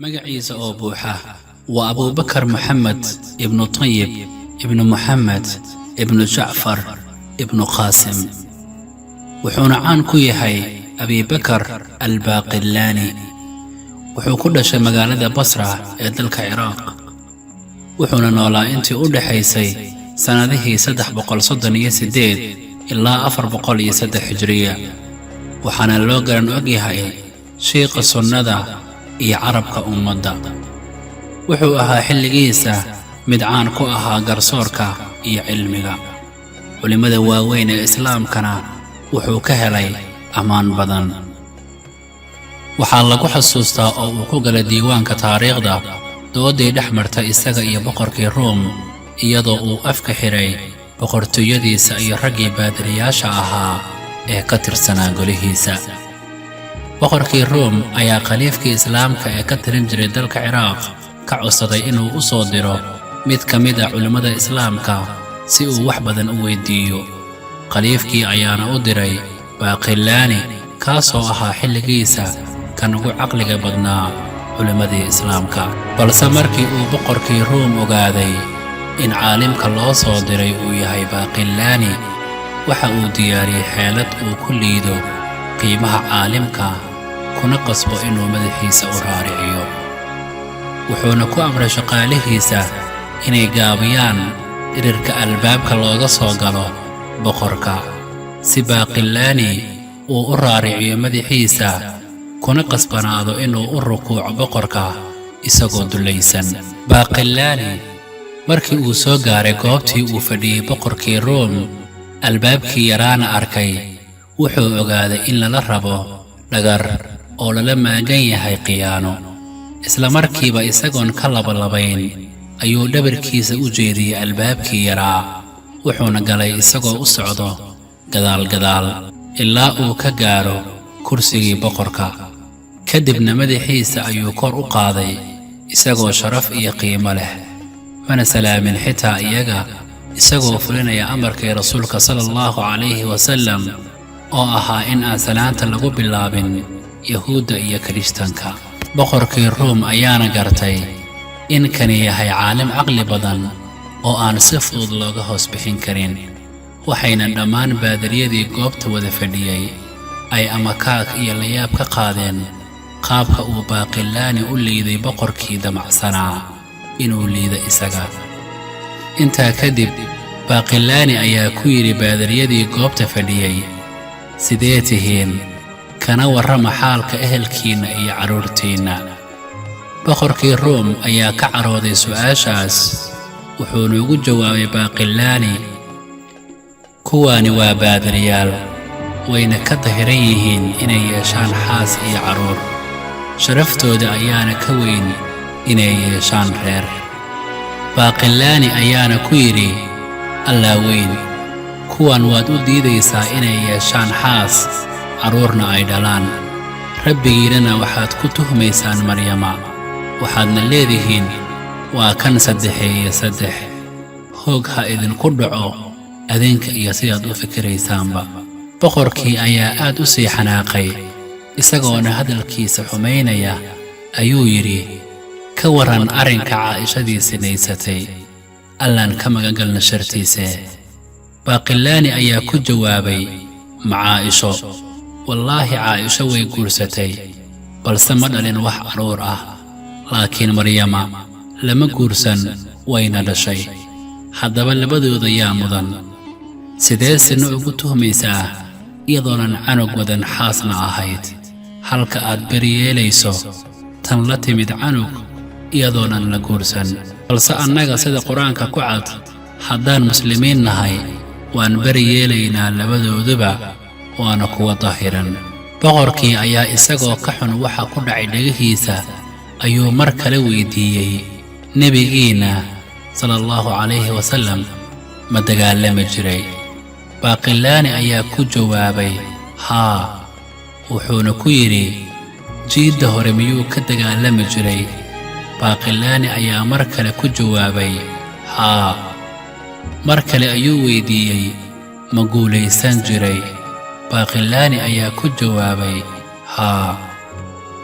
magaciisa oo buuxa waa abubakar maxamed ibnu tayyib ibnu muxamed ibnu jacfar ibnu qaasim wuxuuna caan ku yahay abibakar albaaqilaani wuxuu ku dhashay magaalada basra ee dalka ciraaq wuxuuna noolaa intii u dhaxaysay sanadihii 338 ilaa 403 hijriya waxaana loo garan og yahay sheekha sunnada iyo carabka ummadda wuxuu ahaa xilligiisa mid caan ku ahaa garsoorka iyo cilmiga culimada waaweyn ee islaamkana wuxuu ka helay ammaan badan waxaa lagu xasuustaa oo uu ku galay diiwaanka taariikhda doodii dhex martay isaga iyo boqorkii Room iyadoo uu afka xiray boqortooyadiisa iyo raggii baadiriyaasha ahaa ee ka tirsanaa golihiisa boqorkii Room ayaa khaliifkii islaamka ee ka tirin jiray dalka Ciraaq ka codsaday inuu u soo diro mid ka mid ah culimada islaamka si uu wax badan u weydiiyo khaliifkii ayaana u diray baaqilaani kaasoo ahaa xilligiisa kan ugu caqliga badnaa culimadii islaamka balse markii uu boqorkii Room ogaaday in caalimka loo soo diray uu yahay baaqilaani waxa uu diyaariyay xeelad uu ku liido qiimaha caalimka kuna qasbo inuu madaxiisa u raariciyo wuxuuna ku amray shaqaalihiisa inay gaabiyaan dhirirka albaabka looga soo galo boqorka si baaqilaani uu u raariciyo madaxiisa kuna qasbanaado inuu u rukuuco boqorka isagoo dulaysan baaqilaani markii uu soo gaaray goobtii uu fadhiyay boqorkii Room albaabkii yaraana arkay wuxuu ogaaday in lala rabo dhagar oo lala maagan yahay khiyaano isla markiiba isagoon ka labalabayn ayuu dhabarkiisa u jeediyay albaabkii yaraa wuxuuna galay isagoo u socdo gadaal ilaa uu ka gaaro kursigii boqorka kadibna madaxiisa ayuu kor u qaaday isagoo sharaf iyo qiimo leh mana salaamin xitaa iyaga isagoo fulinaya amarkii rasuulka sallallahu alayhi wasallam oo ahaa in aan salaanta lagu bilaabin yahuudda iyo kirishtanka boqorkii Room ayaana gartay in kani yahay caalim caqli badan oo aan si fudud looga hoos bixin karin waxayna dhammaan baadiriyadii goobta wada fadhiyay ay amakaag iyo layaab ka qaadeen qaabka uu baaqilaani u liiday boqorkii damacsanaa inuu liido isaga intaa kadib baaqilaani ayaa ku yidhi baadiriyadii goobta fadhiyay sidee tihiin kana warrama xaalka ehelkiinna iyo carruurtiinna boqorkii Room ayaa ka carooday su'aashaas wuxuuna ugu jawaabay baaqilaani kuwaani waa baadiriyaal wayna ka dahiran yihiin inay yeeshaan xaas iyo carruur sharaftooda ayaana ka weyn inay yeeshaan reer baaqilaani ayaana ku yidhi allaa weyn kuwan waad u diidaysaa inay yeeshaan xaas carruurna ay dhalaan rabbigiinana waxaad ku tuhmaysaan maryama waxaadna leedihiin waa kan saddexeeye saddex hoog ha idinku dhaco adinka iyo sidaad u fikiraysaanba boqorkii ayaa aad u sii xanaaqay isagoona hadalkiisa xumaynaya ayuu yidhi ka waran arrinka caa'ishadii sinaysatay allaan ka magagalna shartiise baaqilaani ayaa ku jawaabay macaa'isho wallaahi caa'isho way guursatay balse ma dhalin wax carruur ah laakiin maryama lama guursan wayna dhashay haddaba labadooda yaa mudan sidee sina ugu tuhmaysaa iyadoonan canug wadan xaasna ahayd halka aad beriyeelayso tan la timid canug iyadoonan la guursan balse annaga sida qur-aanka ku cad haddaan muslimiin nahay waan beriyeelaynaa labadooduba waana kuwa dahiran boqorkii ayaa isagoo ka xun waxa ku dhacay dhagihiisa ayuu mar kale weydiiyey nebigiina sallallahu alayhi wasallam ma dagaalami jiray baaqilaani ayaa ku jawaabay haa wuxuuna ku yidhi jiidda hore miyuu ka dagaalami jiray baaqilaani ayaa mar kale ku jawaabay haa mar kale ayuu weydiiyey ma guulaysan jiray baaqilaani ayaa ku jawaabay haa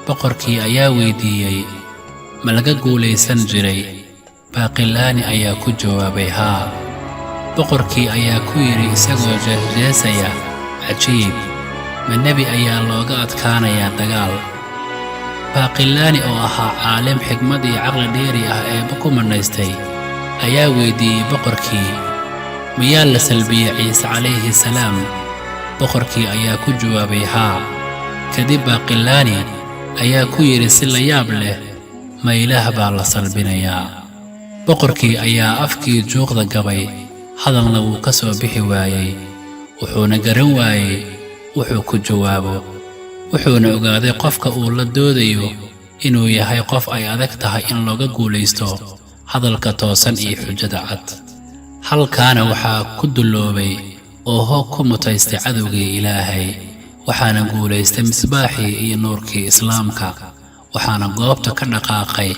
boqorkii ayaa weydiiyey ma laga guulaysan jiray? Baaqilaani ayaa ku jawaabay haa. Boqorkii ayaa ku yidhi isagoo jeesjeesaya, cajiib, ma nebi ayaa looga adkaanayaa dagaal? Baaqilaani oo ahaa caalim xigmad iyo caqli dheeri ah eebba ku manaystay ayaa weydiiyey boqorkii, miyaa la salbiyey ciise calayhi salaam? Boqorkii ayaa ku jawaabay haa. Kadib Baaqilaani ayaa ku yidhi si la yaab leh, ma ilaah baa la salbinayaa? Boqorkii ayaa afkii juuqda gabay, hadalna wuu ka soo bixi waayey, wuxuuna garan waayey wuxuu ku jawaabo. Wuxuuna ogaaday qofka uu la doodayo inuu yahay qof ay adag tahay in looga guulaysto hadalka toosan iyo xujada cad. Halkaana waxaa ku duloobay oo hoog ku mutaystay cadowgii Ilaahay, waxaana guulaystay misbaaxii iyo nuurkii islaamka. waxaana goobta ka dhaqaaqay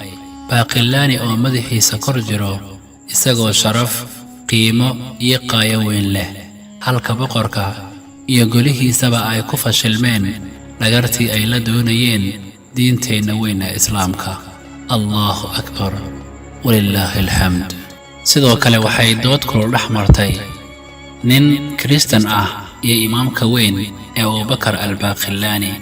Baaqilaani oo madaxiisa kor jiro, isagoo sharaf, qiimo iyo qaayo weyn leh, halka boqorka iyo golihiisaba ay ku fashilmeen dhagartii ay la doonayeen diinteenna weyn ee islaamka. Allahu akbar, walillaahi alxamd. sidoo kale waxay dood kulul dhex martay nin Kristan ah iyo imaamka weyn ee Abubakar al-Baaqilaani.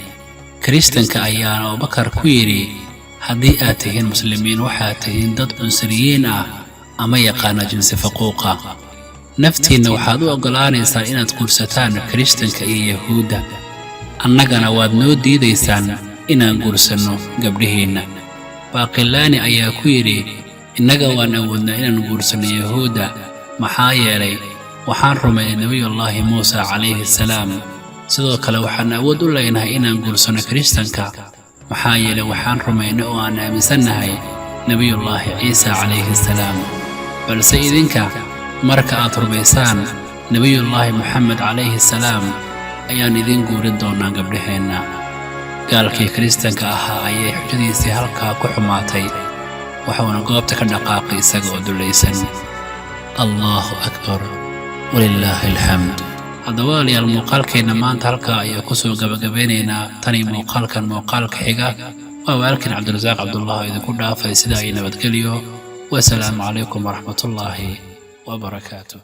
Kristanka ayaa Abubakar ku yidhi, haddii aad tihiin muslimiin waxaad tihiin dad cunsuriyiin ah ama yaqaana jinsi faquuqa. naftiinna waxaad u oggolaanaysaa inaad guursataan Kristanka iyo Yahuudda, annagana waad noo diidaysaan inaan guursanno gabdhihiinna. Baaqilaani ayaa ku yidhi, innaga waan awoodnaa inaan guursanno Yahuudda, maxaa yeelay waxaan rumaynay nebiyullaahi Muuse calayhi salaam. sidoo kale waxaan awood u leenahay inaan guursanno Kristanka, maxaa yeelay waxaan rumaynay oo aan aaminsannahay nebiyullaahi Ciise calayhi salaam. balse idinka marka aad rumaysaan nebiyullaahi Muxamed calayhi salaam ayaan idin guurin doonaa gabdhaheenna. gaalkii Kristanka ahaa ayay xujadiisii halkaa ku xumaatay, waxuuna goobta ka dhaqaaqay isaga oo dulaysan. Allahu akbar, walillaahi alxamd. haddaba walaalayaal, muuqaalkeenna maanta halkaa ayaa ku soo gabagabeynaynaa. tani muuqaalka xiga waa walaalkiin Cabdirasaaq Cabdullah idinku dhaafay sidaa iyo nabadgelyo. wasalaamu calaykum waraxmatullaahi wabarakaatuh.